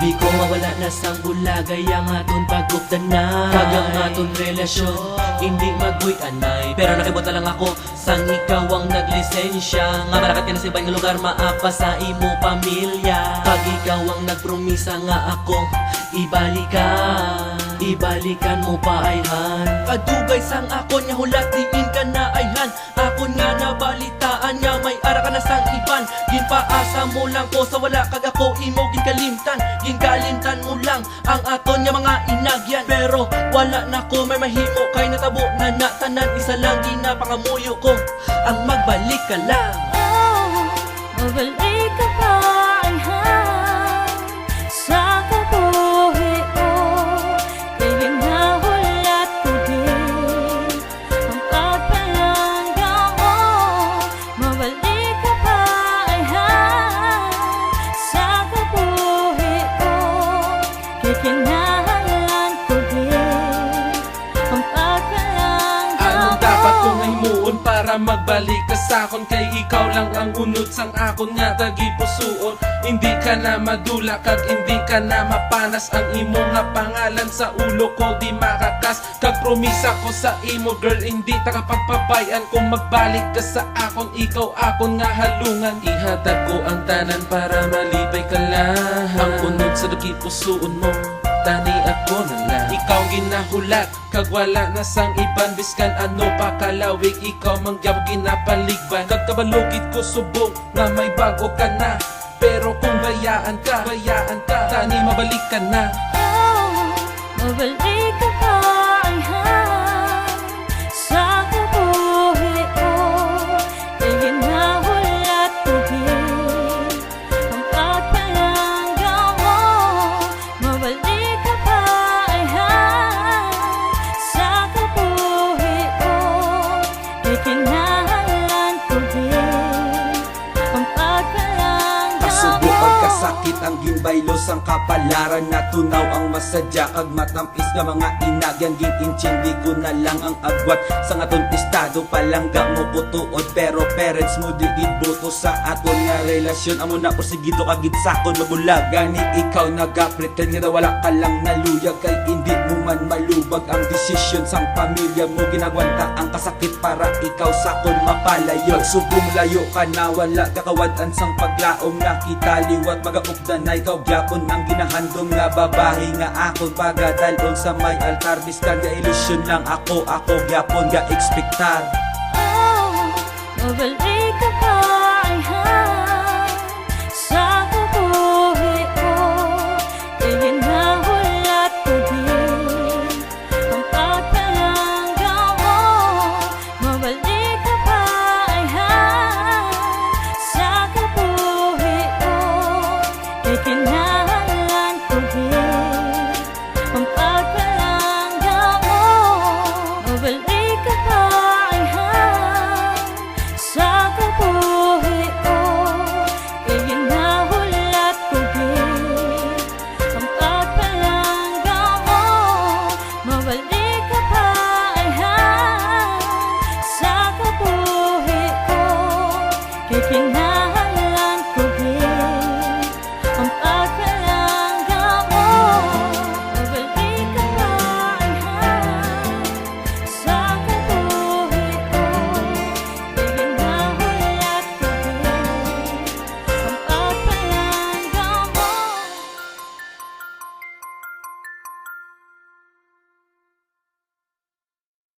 Di ko mawala na sang bulagay ang aton pagupdanay. Kag ang aton relasyon hindi magbuy anay. Pero nakibot na lang ako sang ikaw ang naglisensya. Nga malakat ka na sa ibang lugar maapa sa imo pamilya. Pag ikaw ang nagpromisa nga ako ibalikan mo pa ayhan. Kadugay sang akon nga hulat diin ka na ayhan. Akon nga nabalitaan nga may ara ka na sang iban. Ginpaasa mo lang ko sa wala kag ako imo ginkalimtan mo lang ang aton nga mga inagyan. Pero wala na ko may mahimo kay natabo na natanan. Isa lang ginapangamuyo ko ang magbalik ka lang. Mabalik ka pa ayhan sa kabuhi ko. Kay ginahulat ko din ang pagpalangga mo. Mabalik ka pa ayhan sa kabuhi ko. Kay kinahalan ko din ang pagpalangga mo. Anong dapat kong himuon para magbalik ka sakon? Kay ikaw lang ang unod sang akon nga tagipusuon. Hindi ka na madula kag hindi ka na mapanas. Ang imo nga pangalan sa ulo ko di makakas. Kag promisa ko sa imo girl hindi ta kapagpabayan. Kung magbalik ka sa akon ikaw akon nga halungan. Ihatag ko ang tanan para malipay ka lang. Ang unod sa tagipusuon mo tani ako na lang. Ikaw ginahulat kag wala na sang iban. Biskan ano pa kalawig ikaw mangyab ginapaligban. Kag kabalugid ko subong nga may bago ka na. Pero kung bayaan ka tani mabalik ka na. Mabalik ka pa ayhan sa kabuhi ko. Kay ginahulat ko din ang pagpalangga mo. Mabalik ka pa ayhan sa kabuhi ko. Kay kinahalan ko din ang pagpalangga mo. Pasubok ang kasakit ang gimbaylos ang kapalaran. Natunaw ang masadya kag matampis nga mga inagyan. Gin-inchindi ko na lang ang agwat sa aton estado. Palangga mo putuod pero parents mo di iboto sa aton nga relasyon. Amo na porsigido kagid sakon magulaga ni ikaw nagapretend nga wala ka lang naluyag. Kay hindi mo man malubag ang desisyon sang pamilya mo. Ginagwanta ang kasakit para ikaw sakon mapalayo. Pagsubong layo ka na wala kakawadan sang paglaom na kita liwat magaupdanay. Ikaw gyapon ang ginahandom nga babae nga akon pagadalon sa may altar. Biskan nga ilusyon lang ako gyapon ga ekspektar. Mabalik